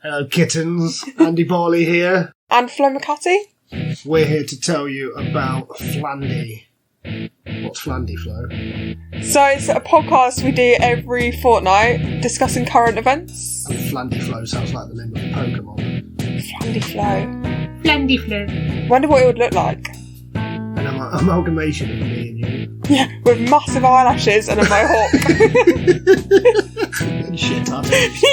Hello kittens, Andy Barley here. And Flo McCarthy. We're here to tell you about Flandy. What's Flandy, Flo? So it's a podcast we do every fortnight discussing current events. And Flandy Flo sounds like the name of a Pokemon. Flandy Flo. Flandy Flo. Wonder what it would look like. An amalgamation of me and you. Yeah, with massive eyelashes and a mohawk. And shit tattoos.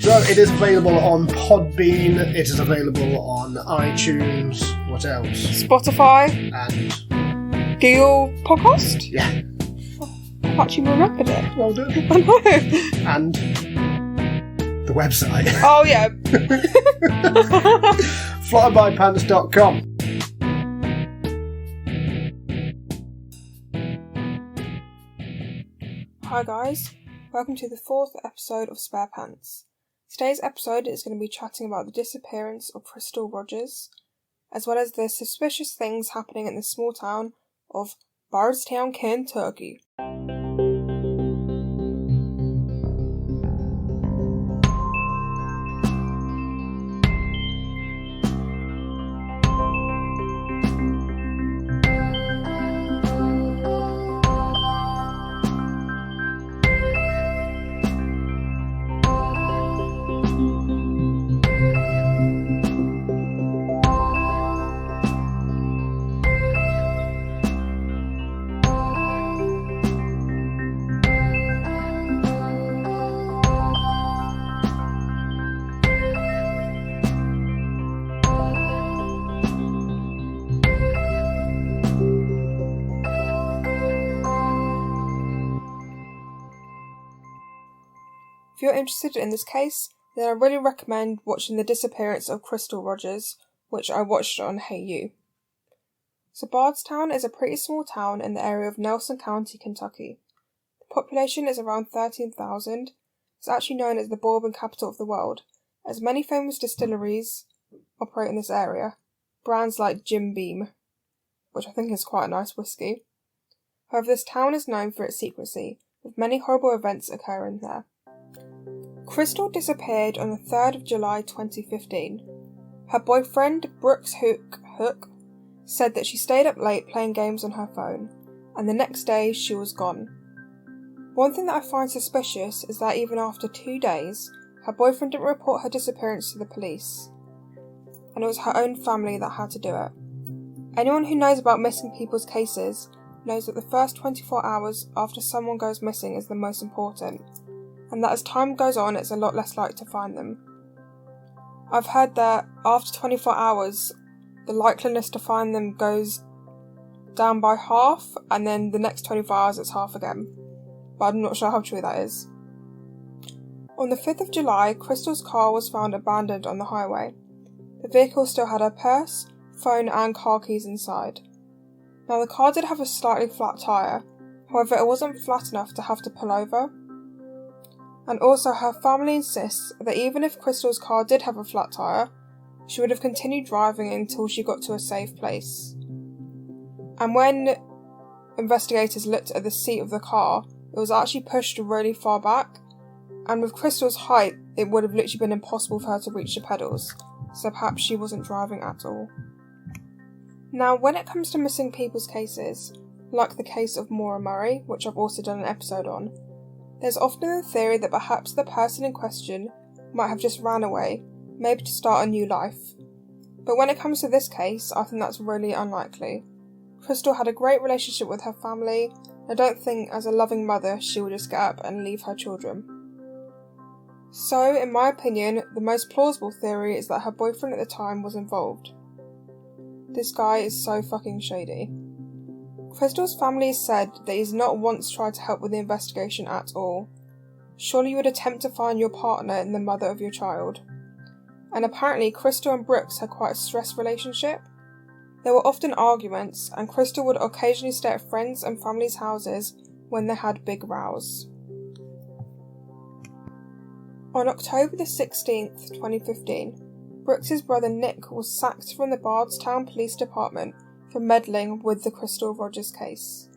So it is available on Podbean, it is available on iTunes, what else? Spotify. And Google Podcast? yeah. I've actually remembered it. Well done. I know. And the website. Oh yeah. flybypants.com. Hi guys, welcome to the 4th episode of Spare Pants. Today's episode is going to be chatting about the disappearance of Crystal Rogers, as well as the suspicious things happening in the small town of Bardstown, Kentucky. If you're interested in this case, then I really recommend watching The Disappearance of Crystal Rogers, which I watched on Hey You. So Bardstown is a pretty small town in the area of Nelson County, Kentucky. The population is around 13,000. It's actually known as the bourbon capital of the world, as many famous distilleries operate in this area, brands like Jim Beam, which I think is quite a nice whiskey. However, this town is known for its secrecy, with many horrible events occurring there. Crystal disappeared on the 3rd of July 2015. Her boyfriend, Brooks Hook, said that she stayed up late playing games on her phone, and the next day she was gone. One thing that I find suspicious is that even after 2 days, her boyfriend didn't report her disappearance to the police, and it was her own family that had to do it. Anyone who knows about missing people's cases knows that the first 24 hours after someone goes missing is the most important, and that as time goes on it's a lot less likely to find them. I've heard that after 24 hours the likeliness to find them goes down by half, and then the next 24 hours it's half again, but I'm not sure how true that is. On the 5th of July, Crystal's car was found abandoned on the highway. The vehicle still had her purse, phone and car keys inside. Now the car did have a slightly flat tyre, however it wasn't flat enough to have to pull over. And also her family insists that even if Crystal's car did have a flat tyre, she would have continued driving until she got to a safe place. And when investigators looked at the seat of the car, it was actually pushed really far back, and with Crystal's height it would have literally been impossible for her to reach the pedals, so perhaps she wasn't driving at all. Now when it comes to missing people's cases, like the case of Maura Murray, which I've also done an episode on, there's often the theory that perhaps the person in question might have just ran away, maybe to start a new life. But when it comes to this case, I think that's really unlikely. Crystal had a great relationship with her family, and I don't think as a loving mother she would just get up and leave her children. So, in my opinion, the most plausible theory is that her boyfriend at the time was involved. This guy is so fucking shady. Crystal's family said that he's not once tried to help with the investigation at all. Surely you would attempt to find your partner and the mother of your child. And apparently Crystal and Brooks had quite a stressed relationship. There were often arguments, and Crystal would occasionally stay at friends' and family's houses when they had big rows. On October the 16th, 2015, Brooks's brother Nick was sacked from the Bardstown Police Department for meddling with the Crystal Rogers case.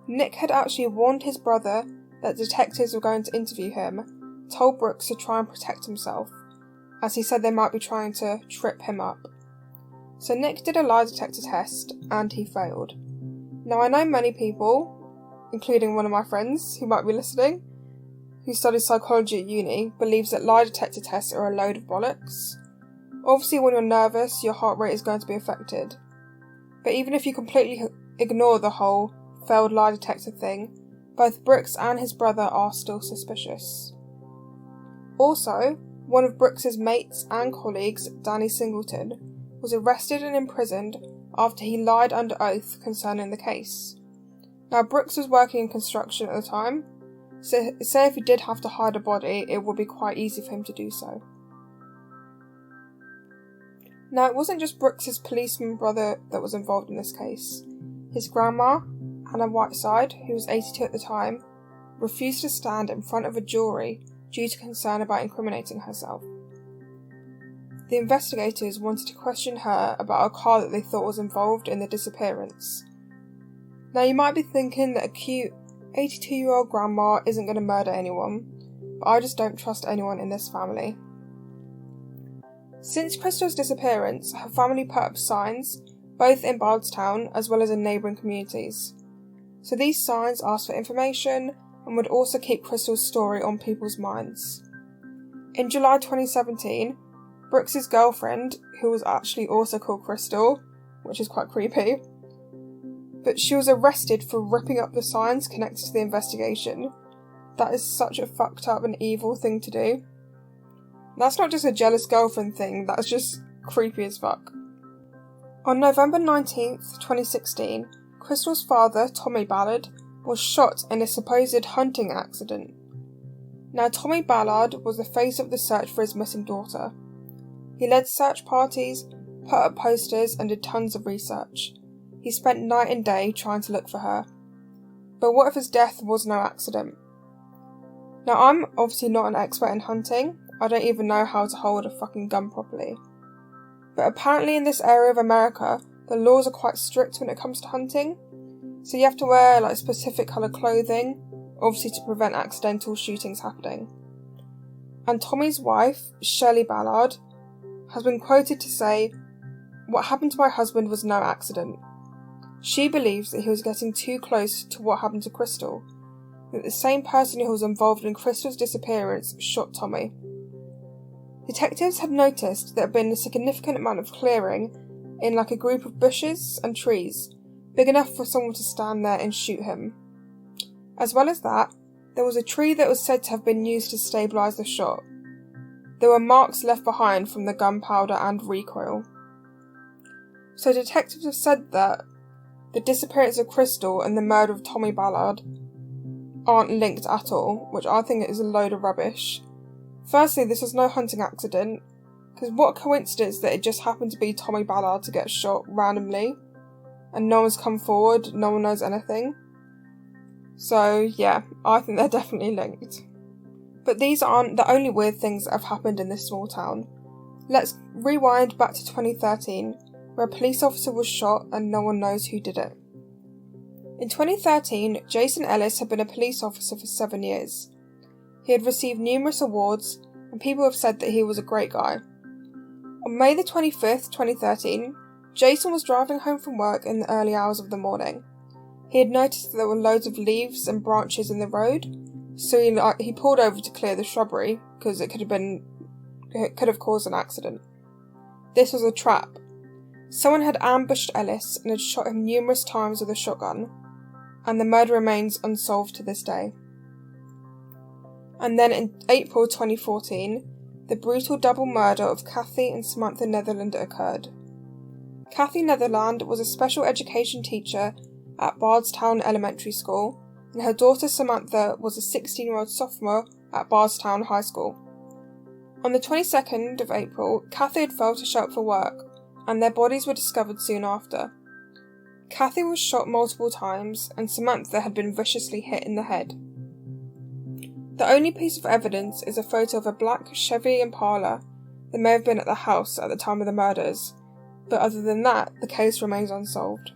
Nick had actually warned his brother that detectives were going to interview him, told Brooks to try and protect himself, as he said they might be trying to trip him up. So Nick did a lie detector test, and he failed. Now I know many people, including one of my friends who might be listening, who studies psychology at uni, believes that lie detector tests are a load of bollocks. Obviously when you're nervous, your heart rate is going to be affected. But even if you completely ignore the whole failed lie detector thing, both Brooks and his brother are still suspicious. Also, one of Brooks's mates and colleagues, Danny Singleton, was arrested and imprisoned after he lied under oath concerning the case. Now, Brooks was working in construction at the time, so say if he did have to hide a body, it would be quite easy for him to do so. Now, it wasn't just Brooks's policeman brother that was involved in this case. His grandma, Anna Whiteside, who was 82 at the time, refused to stand in front of a jury due to concern about incriminating herself. The investigators wanted to question her about a car that they thought was involved in the disappearance. Now you might be thinking that a cute 82-year-old grandma isn't going to murder anyone, but I just don't trust anyone in this family. Since Crystal's disappearance, her family put up signs, both in Bardstown as well as in neighbouring communities. So these signs asked for information and would also keep Crystal's story on people's minds. In July 2017, Brooks's girlfriend, who was actually also called Crystal, which is quite creepy, but she was arrested for ripping up the signs connected to the investigation. That is such a fucked up and evil thing to do. That's not just a jealous girlfriend thing, that's just creepy as fuck. On November 19th, 2016, Crystal's father, Tommy Ballard, was shot in a supposed hunting accident. Now, Tommy Ballard was the face of the search for his missing daughter. He led search parties, put up posters, and did tons of research. He spent night and day trying to look for her. But what if his death was no accident? Now, I'm obviously not an expert in hunting. I don't even know how to hold a fucking gun properly. But apparently in this area of America, the laws are quite strict when it comes to hunting. So you have to wear specific colour clothing, obviously to prevent accidental shootings happening. And Tommy's wife, Shirley Ballard, has been quoted to say, "What happened to my husband was no accident." She believes that he was getting too close to what happened to Crystal, that the same person who was involved in Crystal's disappearance shot Tommy. Detectives had noticed there had been a significant amount of clearing in a group of bushes and trees, big enough for someone to stand there and shoot him. As well as that, there was a tree that was said to have been used to stabilise the shot. There were marks left behind from the gunpowder and recoil. So detectives have said that the disappearance of Crystal and the murder of Tommy Ballard aren't linked at all, which I think is a load of rubbish. Firstly, this was no hunting accident, because what coincidence that it just happened to be Tommy Ballard to get shot randomly, and no one's come forward, no one knows anything. So yeah, I think they're definitely linked. But these aren't the only weird things that have happened in this small town. Let's rewind back to 2013, where a police officer was shot and no one knows who did it. In 2013, Jason Ellis had been a police officer for 7 years. He had received numerous awards, and people have said that he was a great guy. On May the 25th, 2013, Jason was driving home from work in the early hours of the morning. He had noticed that there were loads of leaves and branches in the road, so he pulled over to clear the shrubbery, because it could have caused an accident. This was a trap. Someone had ambushed Ellis and had shot him numerous times with a shotgun, and the murder remains unsolved to this day. And then in April 2014, the brutal double murder of Kathy and Samantha Netherland occurred. Kathy Netherland was a special education teacher at Bardstown Elementary School, and her daughter Samantha was a 16-year-old sophomore at Bardstown High School. On the 22nd of April, Kathy had failed to show up for work, and their bodies were discovered soon after. Kathy was shot multiple times, and Samantha had been viciously hit in the head. The only piece of evidence is a photo of a black Chevy Impala that may have been at the house at the time of the murders, but other than that, the case remains unsolved.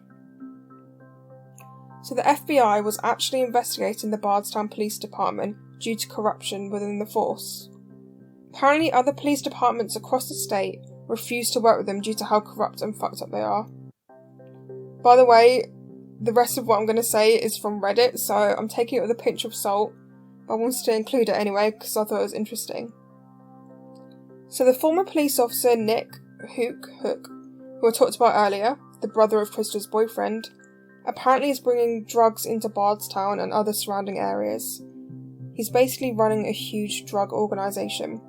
So the FBI was actually investigating the Bardstown Police Department due to corruption within the force. Apparently other police departments across the state refuse to work with them due to how corrupt and fucked up they are. By the way, the rest of what I'm going to say is from Reddit, so I'm taking it with a pinch of salt, but I wanted to include it anyway because I thought it was interesting. So the former police officer Nick Hook, who I talked about earlier, the brother of Crystal's boyfriend, apparently is bringing drugs into Bardstown and other surrounding areas. He's basically running a huge drug organisation.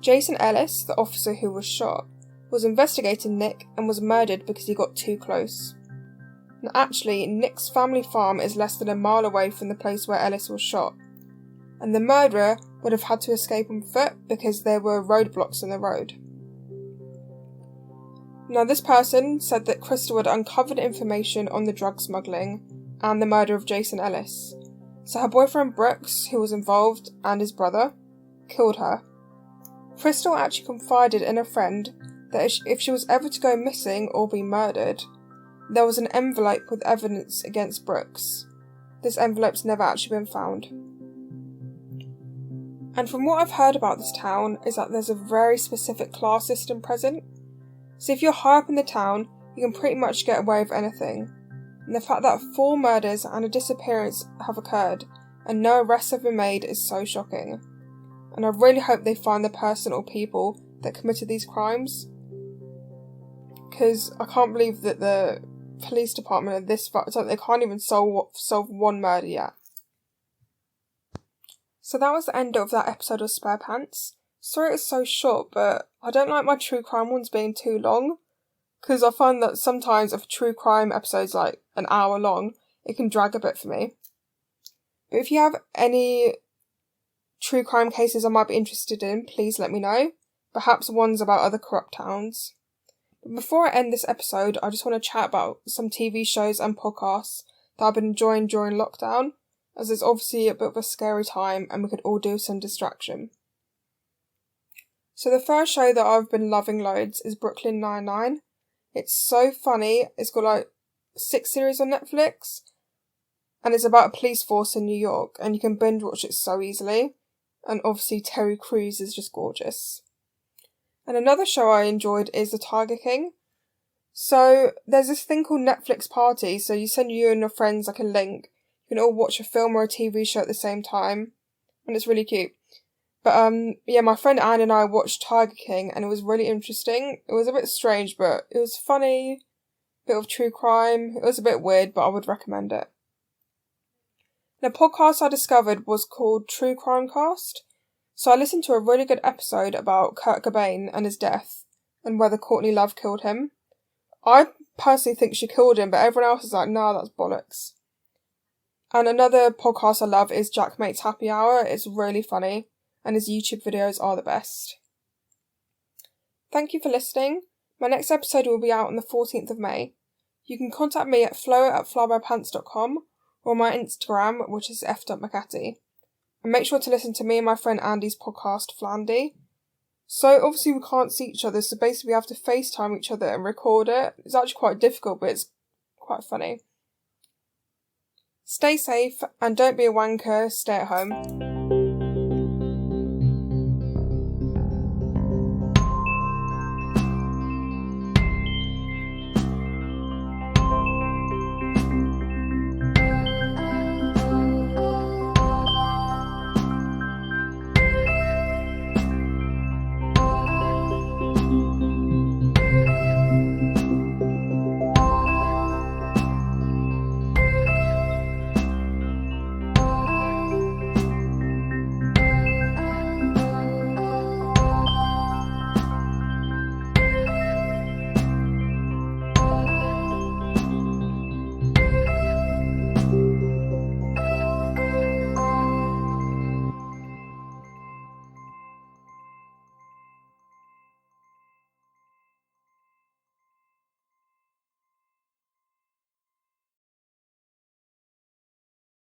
Jason Ellis, the officer who was shot, was investigating Nick and was murdered because he got too close. Now actually, Nick's family farm is less than a mile away from the place where Ellis was shot, and the murderer would have had to escape on foot because there were roadblocks in the road. Now this person said that Crystal had uncovered information on the drug smuggling and the murder of Jason Ellis, so her boyfriend Brooks, who was involved, and his brother, killed her. Crystal actually confided in a friend that if she was ever to go missing or be murdered, there was an envelope with evidence against Brooks. This envelope's never actually been found. And from what I've heard about this town is that there's a very specific class system present. So if you're high up in the town, you can pretty much get away with anything. And the fact that 4 murders and a disappearance have occurred and no arrests have been made is so shocking. And I really hope they find the person or people that committed these crimes. Because I can't believe that the police department are this fucked up. They can't even solve one murder yet. So that was the end of that episode of Spare Pants. Sorry it's so short, but I don't like my true crime ones being too long. Because I find that sometimes if a true crime episode's like an hour long, it can drag a bit for me. But if you have any true crime cases I might be interested in, please let me know. Perhaps ones about other corrupt towns. But before I end this episode, I just want to chat about some TV shows and podcasts that I've been enjoying during lockdown, as it's obviously a bit of a scary time and we could all do some distraction. So the first show that I've been loving loads is Brooklyn Nine-Nine. It's so funny. It's got like 6 series on Netflix, and it's about a police force in New York, and you can binge watch it so easily. And obviously Terry Crews is just gorgeous. And another show I enjoyed is The Tiger King. So there's this thing called Netflix Party, so you send you and your friends like a link. You can all watch a film or a TV show at the same time, and it's really cute. But yeah, my friend Anne and I watched Tiger King, and it was really interesting. It was a bit strange, but it was funny, bit of true crime. It was a bit weird, but I would recommend it. The podcast I discovered was called True Crime Cast. So I listened to a really good episode about Kurt Cobain and his death, and whether Courtney Love killed him. I personally think she killed him, but everyone else is like, nah, that's bollocks. And another podcast I love is Jack Mate's Happy Hour. It's really funny, and his YouTube videos are the best. Thank you for listening. My next episode will be out on the 14th of May. You can contact me at flo@flybypants.com or my Instagram, which is f.mcatty. And make sure to listen to me and my friend Andy's podcast, Flandy. So obviously we can't see each other, so basically we have to FaceTime each other and record it. It's actually quite difficult, but it's quite funny. Stay safe and don't be a wanker, stay at home.